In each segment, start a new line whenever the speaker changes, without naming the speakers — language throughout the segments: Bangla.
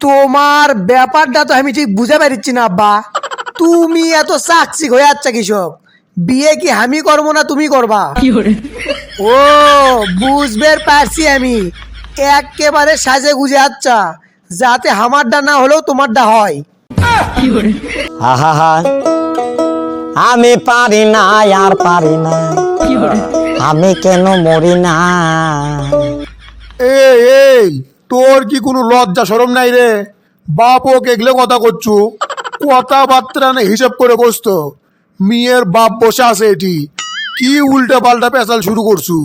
তোমার ব্যাপারটা তো আমি ঠিক বুঝে পারছি না আব্বা। তুমি এত সাকসিক হয়ে যাচ্ছ কৃষক, বিয়ে কি আমি করবো না তুমি করবা? ও, বুঝবে পারছি আমি। একেবারে সাজে গুজে আচ্ছা, যাতে আমারটা না হলেও তোমারটা হয়।
আহা, আমি পারি না আর পারি না, আমি কেন মরি না।
এই এই তোর কি কোনো লজ্জা শরম নাই রে? বাপ ও কেগলে কথা করছু, কথাবার্তা না হিসাব করে করছ তো। মেয়ের বাপ বসে আছে এটি, কি উল্টা পাল্টা পেঁচাল শুরু করছু?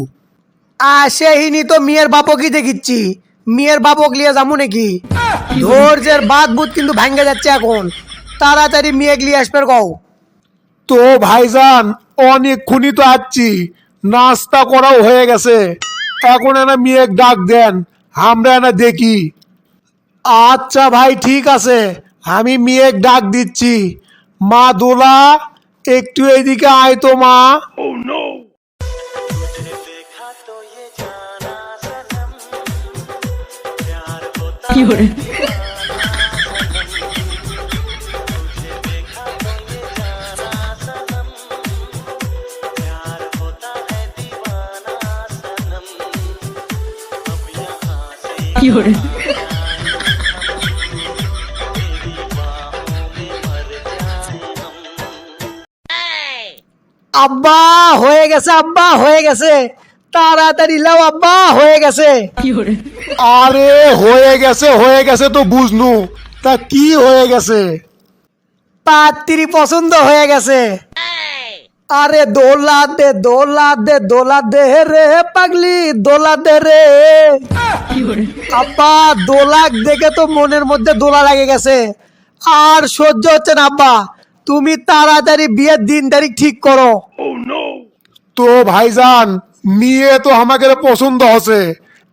আসেহিনি তো মেয়ের বাপক কি দেখিচ্ছি, মেয়ের বাপক লিয়ে যাবো নাকি? ধৈর্যের বাদ বুধ কিন্তু ভাঙ্গে যাচ্ছে এখন, তাড়াতাড়ি মেয়ে লিয়ে আসবে কও।
তো ভাইজান অনেকক্ষণই তো আসছি, নাস্তা করাও হয়ে গেছে, এখন এনা মেয়ে ডাক দেন, আমরা এনা দেখি। আচ্ছা ভাই ঠিক আছে, আমি মেয়ে ডাক দিচ্ছি। মা দোলা, একটু এইদিকে আয় তো মা।
আব্বা হয়ে গেছে, আব্বা হয়ে গেছে, তাড়াতাড়ি লাও আব্বা হয়ে গেছে।
আরে হয়ে গেছে তো বুঝনু, তা কি হয়ে গেছে?
পাত্রী পছন্দ হয়ে গেছে। আরে দোলা দে দোলা দে দোলা দে রে পাগলি, দোলা দে রে। আব্বা দোলাক দেখে তো মনের মধ্যে দোলা লাগে গেছে, আর সহ্য হচ্ছে না আব্বা। তুমি তাড়াতাড়ি বিয়ের দিন তারিখ ঠিক করো।
তো ভাইজান মেয়ে তো আমাকে পছন্দ হচ্ছে,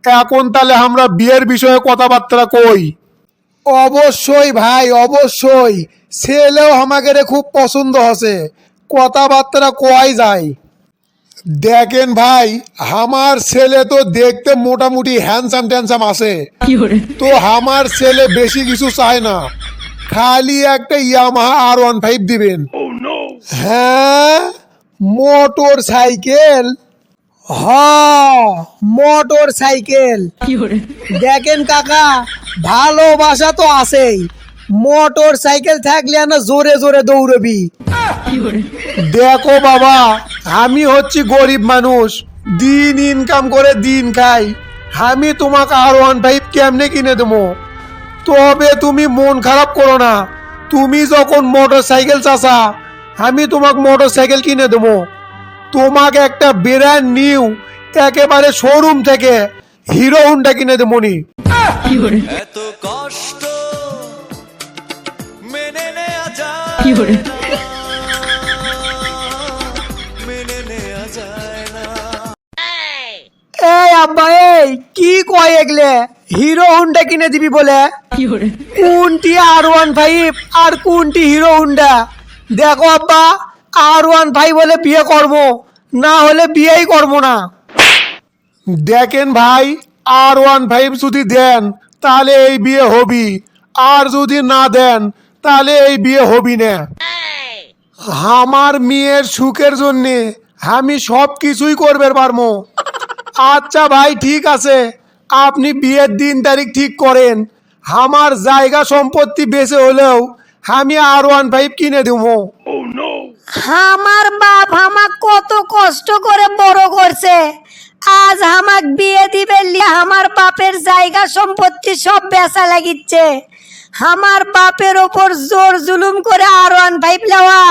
এখন তাহলে আমরা বিয়ের বিষয়ে কথাবার্তা কই। অবশ্যই ভাই অবশ্যই, ছেলেও আমাকে খুব পছন্দ হচ্ছে, কথাবার্তা কয় যায়। দেখেন ভাই, আমার ছেলে তো দেখতে মোটামুটি হ্যান্ডসাম ট্যান্ডসাম আছে, তো আমার ছেলে বেশি কিছু চায় না, খালি একটা ইয়ামাহা R15 দিবেন। হ্যাঁ, মোটর সাইকেল।
হ, মোটর সাইকেল। দেখেন কাকা, ভালোবাসা তো আছেই, মোটর সাইকেল থাকলে না জোরে জোরে দৌড়বি।
দেখো বাবা, আমি হচ্ছি গরিব মানুষ, দিন ইনকাম করে দিন খাই, আমি তোমাকে R15 কেমনে কিনে দেবো? তবে তুমি মন খারাপ করো না, তুমি যখন মোটর সাইকেল চাচা, আমি তোমাকে মোটর সাইকেল কিনে দেবো। তোমাকে একটা ব্র্যান্ড নিউ একেবারে শোরুম থেকে হিরো হুন্ডা কিনে দেবো নি।
এত কষ্ট মেনে নেওয়া যায়, মেনে নেওয়া যায় না।
এই আব্বা, এই কি কয় এগলে? হিরো হুন্ডা কিনে দিবি বলে? কোনটি R15 আর কোনটি হিরো হুন্ডা? দেখো আব্বা, R15 বলে বিয়ে করবো, না হলে বিয়েই করবো না।
দেখেন ভাই, R15 যদি দেন তাহলে এই বিয়ে হবি, আর যদি না দেন তাহলে এই বিয়ে হবি না। আমার মেয়ের সুখের জন্যে আমি সব কিছুই করবে পারবো। আচ্ছা ভাই ঠিক আছে, আপনি বিয়ের দিন তারিখ ঠিক করেন, আমার জায়গা সম্পত্তি বেঁচে হলেও আমি R15 কিনে দেবো।
আমার বাপ আমাক কত কষ্ট করে বড় করছে, আজ আমাক বিয়ে দিবে লিয়ে আমার বাপের জায়গা সম্পত্তি সব বেচা লাগিচ্ছে। আমার বাপের ওপর জোর জুলুম করে R15 লেওয়া,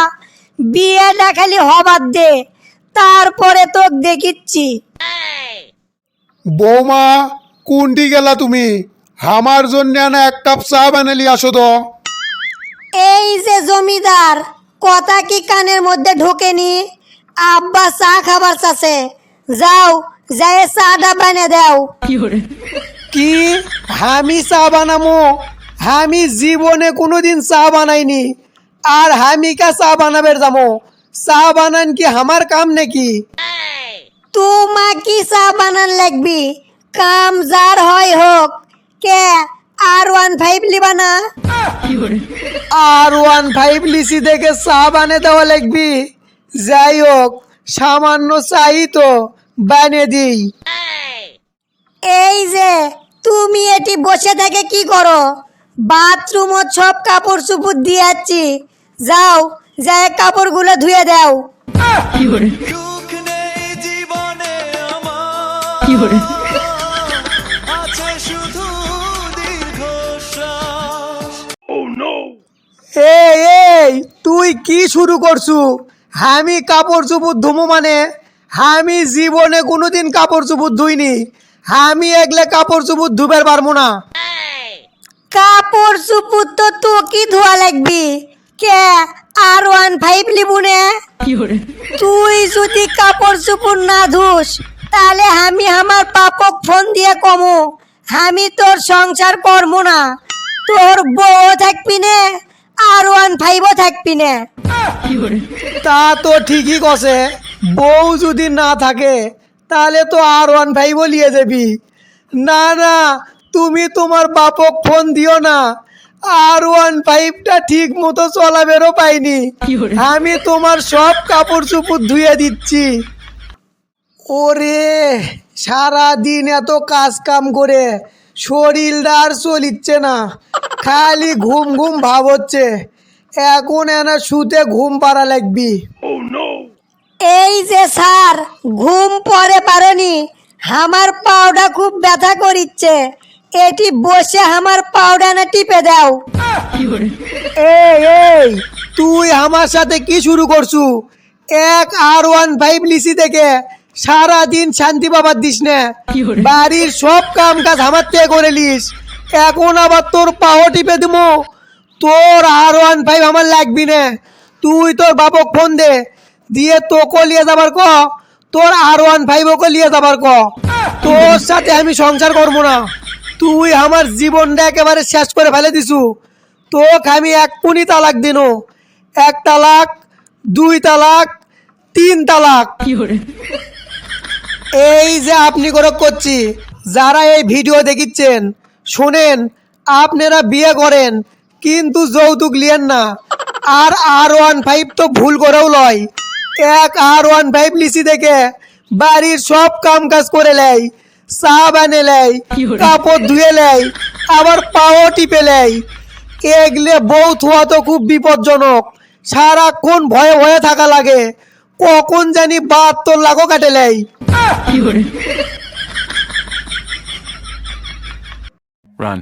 বিয়ে দেখালি হবার দে, তারপরে তো দেখিচ্ছি।
বৌমা, কোনটি গেলা তুমি? আমার জন্য না এক কাপ চা বানালি আসো তো।
এই যে জমিদার, কথা কি কানের মধ্যে ঢোকেনি? আব্বা চা খাবার চাচ্ছে, যাও যাই চাটা বানিয়ে দাও।
কি আমি চা বানামো? আমি জীবনে কোনোদিন চা বানাইনি, আর আমি কা চা বানাবে যাবো? চা বানান কি আমার কাম নাকি?
তোমা কি চা বানান লাগবি, কাম যার হয় হোক। কে R15 লিবা না?
R15 লিসি দেখে চা বানে দেওয়া লাগবি। যাই হোক, সামান্য চাই তো বানিয়ে দিই।
এই যে তুমি এটি বসে থেকে কি করো? বাথরুমত সব কাপড় চুপড় দিয়েছি, যাও যায় কাপড়গুলো ধুয়ে দাও।
সুখ নেই জীবনে আমার আছে শুধু দীর্ঘশ্বাস
এই এই তুই কি শুরু করছু? আমি কাপড় চুপুর ধুমু মানে? আমি জীবনে কোনোদিন কাপড় চুপুর ধুইনি। আমি এগলে কাপড় চুপুর ধুবের পারবো না।
কাপড় চুপড় তো কি ধোয়া লাগবি? কে R15 লিবু নে? তুই যদি কাপড় চুপড় না ধুস তাহলে আমি আমার পাপক ফোন দিয়ে কমু আমি তোর সংসার করবো না। তোর বউ থাকবি নে, R15 থাকবি নে।
তা তো ঠিকই কছে, বউ যদি না থাকে তাহলে তো R15 লিয়ে যাবি। না না, তুমি তোমার বাপক ফোন দিও না। R15টা ঠিক মতো চলাবেরও পাইনি। আমি তোমার সব কাপড় চুপড় ধুয়ে দিচ্ছি। ওরে, সারা দিন এত কাজ কাম করে শরীরটা আর চলিচ্ছে না, খালি ঘুম ঘুম ভাব হচ্ছে। এখন এনা শুতে ঘুম পাড়া লাগবি।
এই যে স্যার, ঘুম পরে পারেনি, আমার পাউডা খুব ব্যথা করিচ্ছে, এটি বসে আমার পাউডা না টিপে দাও।
এই এই তুই আমার সাথে কি শুরু করছু? এক R15 লিসি থেকে সারা দিন শান্তি পাবার দিস না। বাড়ির সব কাম কাজ আমার থেকে করে লিস, এখন আবার তোর পাও টিপে দিমো? তোর R15 আমার লাগবি না। তুই তোর বাপক ফোন দে, দিয়ে তোকে লিয়ে যাবার ক, তোর R15 ওকে লিয়ে যাবার ক। তোর সাথে আমি সংসার করবো না। তুই আমার জীবনটা একেবারে শেষ করে ফেলে দিছু। তোকে আমি এক্ষুনি তালাক দিনো। 1 তালাক, 2 তালাক, 3 তালাক। এই যে আপনি করে করছি, যারা এই ভিডিও দেখিচ্ছেন শোনেন, আপনারা বিয়ে করেন কিন্তু যৌতুক লিয়েন না। আর R15 তো ভুল করেও লয়। এক R15 লিসি দেখে বাড়ির সব কাম কাজ করে লেয়, চা বানে লেয়, কাপড় ধুয়ে লেয়, আবার পাও টিপে লেয়। এগলে বউ থোয়া তো খুব বিপজ্জনক। সারাক্ষণ ভয়ে ভয়ে থাকা লাগে, কখন জানি 72 লাখও কাটে লেয়।
Run.